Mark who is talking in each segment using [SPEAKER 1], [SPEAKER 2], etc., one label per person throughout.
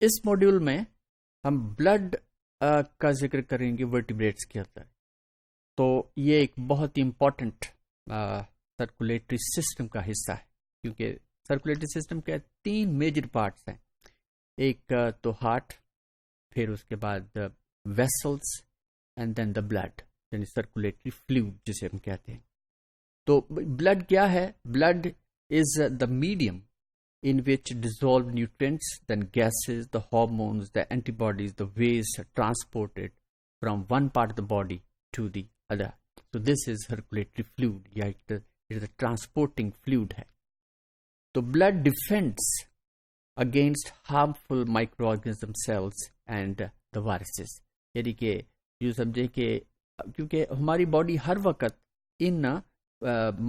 [SPEAKER 1] اس module میں ہم blood کا ذکر کریں گے ورٹیبریٹس کے اندر. تو یہ ایک بہت ہی امپورٹنٹ سرکولیٹری سسٹم کا حصہ ہے، کیونکہ سرکولیٹری سسٹم کے 3 میجر پارٹس ہیں. ایک تو ہارٹ، پھر اس کے بعد vessels and then the blood, یعنی سرکولیٹری فلوئڈ جسے ہم کہتے ہیں. تو بلڈ کیا ہے؟ Blood is the medium in which dissolved nutrients, then gases, the hormones, the antibodies, the waste are transported from one part of the body to the other. So this is circulatory fluid. Yeah, it is a transporting fluid hai. So blood defends against harmful microorganism cells and the viruses. یعنی کہ یہ سمجھے کہ کیونکہ ہماری body ہر وقت ان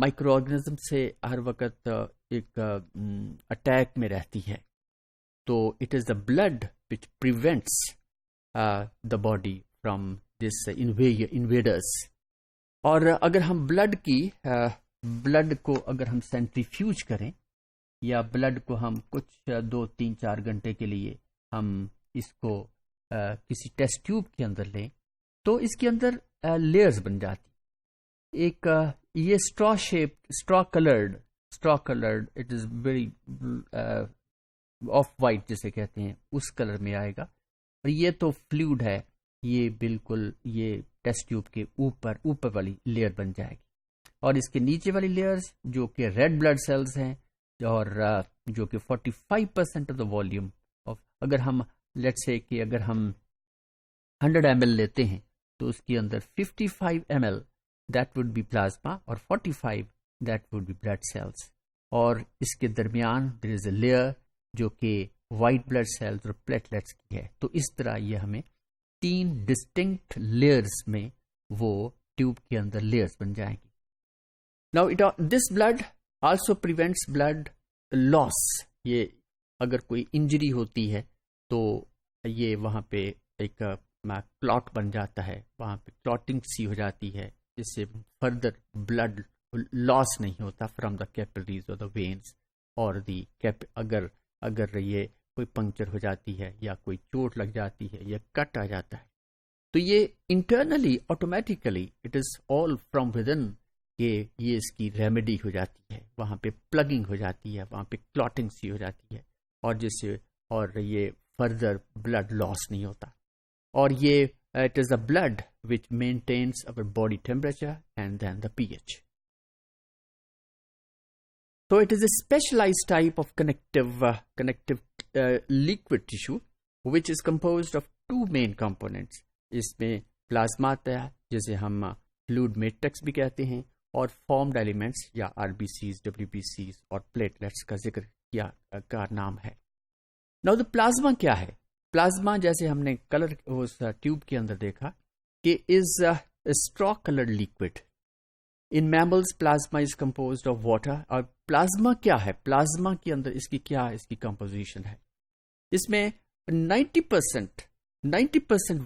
[SPEAKER 1] micro organism سے ہر وقت ایک اٹیک میں رہتی ہے. تو it is the blood which prevents the body from this invaders. اور اگر ہم بلڈ کو اگر ہم سینٹریفیوج کریں یا بلڈ کو ہم کچھ 2-3-4 گھنٹے کے لیے ہم اس کو کسی ٹیسٹ ٹیوب کے اندر لیں تو اس کے اندر لیئرز بن جاتی. ایک یہ straw coloured it is very off white جسے کہتے ہیں اس کلر میں آئے گا. اور یہ تو فلوئڈ ہے، یہ بالکل یہ ٹیسٹ ٹیوب کے اوپر والی لیئر بن جائے گی. اور اس کے نیچے والی لیئرز جو کہ ریڈ بلڈ سیلز ہیں اور جو کہ 45% آف دا والیوم آف، اگر ہم لیٹ سے کہ اگر ہم 100 ml لیتے ہیں تو اس کے اندر 55 ml that would be plasma اور 45 that would be blood cells. اور اس کے درمیان there is a layer جو کہ white blood cells اور platelets کی ہے. تو اس طرح یہ ہمیں 3 distinct layers میں وہ ٹیوب کے اندر layers بن جائیں گی. Now this blood also prevents blood loss. یہ اگر کوئی انجری ہوتی ہے تو یہ وہاں پہ ایک کلاٹ بن جاتا ہے، وہاں پہ کلاٹنگ سی ہو جاتی ہے جس سے فردر بلڈ لاس نہیں ہوتا فرام دا کیپلریز اور دا وینس. اور اگر یہ کوئی پنکچر ہو جاتی ہے یا کوئی چوٹ لگ جاتی ہے یا کٹ آ جاتا ہے تو یہ internally automatically it is all from with in کہ یہ اس کی ریمیڈی ہو جاتی ہے، وہاں پہ پلگنگ ہو جاتی ہے، وہاں پہ کلاٹنگ سی ہو جاتی ہے اور جس سے اور یہ فردر بلڈ لاس نہیں ہوتا. اور یہ it is the blood which maintains our body temperature and then the pH. So it is a specialized type of connective liquid tissue which is composed of 2 main components. اس میں plasma آتا ہے جسے ہم fluid matrix بھی کہتے ہیں، اور formed elements یا RBCs, WBCs اور platelets کا ذکر کیا کا نام ہے. Now the plasma کیا ہے؟ پلازما جیسے ہم نے کلر اس ٹیوب کے اندر دیکھا کہ is straw coloured liquid. In mammals plasma is composed of water. اور پلازما کیا ہے؟ پلازما کے اندر اس کی کمپوزیشن ہے. اس میں 90%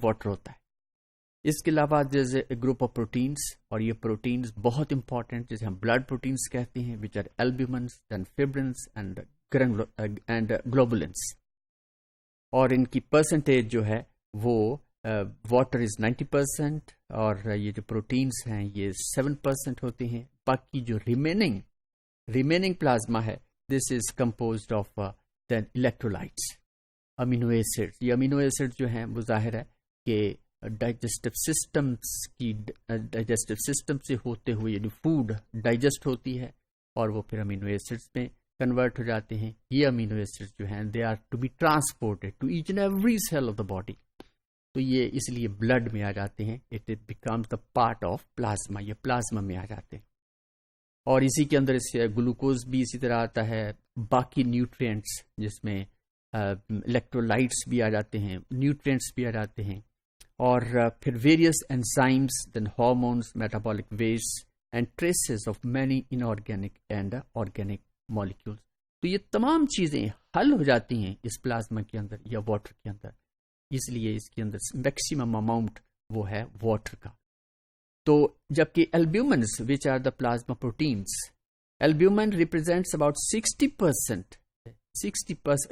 [SPEAKER 1] واٹر ہوتا ہے. اس کے علاوہ جیسے گروپ آف پروٹینس، اور یہ پروٹینس بہت امپورٹنٹ جیسے ہم بلڈ پروٹینس کہتے ہیں وچ آر البیومنس دین فبرنس اینڈ گلوبولنس. اور ان کی پرسنٹیج جو ہے وہ واٹر از 90% اور یہ جو پروٹینس ہیں یہ 7% ہوتے ہیں. باقی جو ریمیننگ پلازما ہے this is composed of then electrolytes, amino acid. یہ امینو ایسڈ جو ہیں وہ ظاہر ہے کہ ڈائجسٹو سسٹم سے ہوتے ہوئے یعنی فوڈ ڈائجسٹ ہوتی ہے اور وہ پھر امینو ایسڈس میں کنورٹ ہو جاتے ہیں. یہ امینو ایسڈ جو ہیں they are to be transported to each and every cell of the body. تو یہ اس لیے بلڈ میں آ جاتے ہیں. It becomes the part of plasma. یہ پلازما میں آ جاتے ہیں. اور اسی کے اندر اس گلوکوز بھی اسی طرح آتا ہے. باقی نیوٹرینٹس جس میں الیکٹرولائٹس بھی آ جاتے ہیں، نیوٹرینٹس بھی آ جاتے ہیں، اور پھر various enzymes, then hormones, metabolic waste and traces of many inorganic and organic molecules. تو یہ تمام چیزیں حل ہو جاتی ہیں اس پلازما کے اندر یا واٹر کے اندر. اس لیے اس کے اندر میکسیمم اماؤنٹ وہ ہے واٹر کا. تو جبکہ albumins which are the plasma proteins, albumin represents about 60% 60%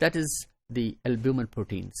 [SPEAKER 1] that is the albumin proteins.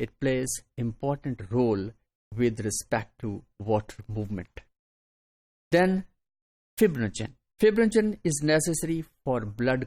[SPEAKER 1] It plays important role with respect to water movement. Then fibrinogen. Fibrinogen is necessary for blood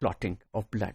[SPEAKER 1] clotting of blood.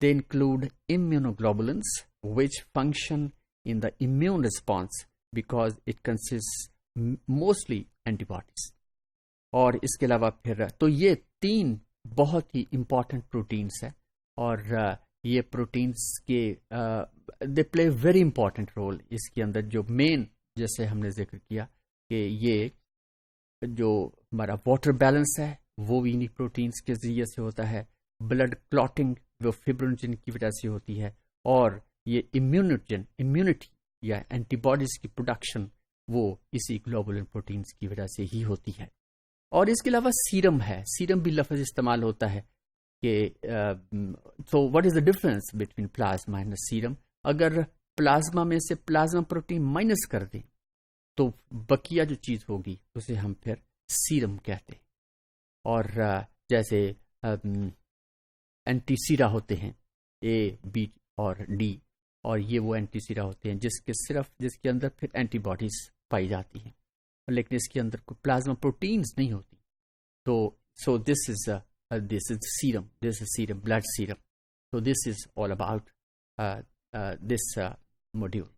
[SPEAKER 1] They include immunoglobulins which function in the immune response because it consists mostly antibodies. اور اس کے علاوہ پھر تو یہ 3 بہت ہی important proteins ہیں اور یہ پروٹینس کے دے پلے ویری امپورٹنٹ رول. اس کے اندر جو مین جیسے ہم نے ذکر کیا کہ یہ جو ہمارا واٹر بیلنس ہے وہ بھی انہی پروٹینس کے ذریعے سے ہوتا ہے. بلڈ کلاٹنگ وہ فبرنوجن کی وجہ سے ہوتی ہے اور یہ امیونٹی یا اینٹی باڈیز کی پروڈکشن وہ اسی گلوبولن پروٹینس کی وجہ سے ہی ہوتی ہے. اور اس کے علاوہ سیرم ہے. سیرم بھی لفظ استعمال ہوتا ہے کہ so what is the difference between plasma and serum. اگر پلازما میں سے پلازما پروٹین مائنس کر دیں تو بقیہ جو چیز ہوگی اسے ہم پھر سیرم کہتے ہیں. اور جیسے اینٹی سیرا ہوتے ہیں اے بی اور ڈی, اور یہ وہ اینٹی سیرا ہوتے ہیں جس کے اندر پھر اینٹی باڈیز پائی جاتی ہیں لیکن اس کے اندر کوئی پلازما پروٹینز نہیں ہوتی. تو so this is serum blood serum. So this is all about this module.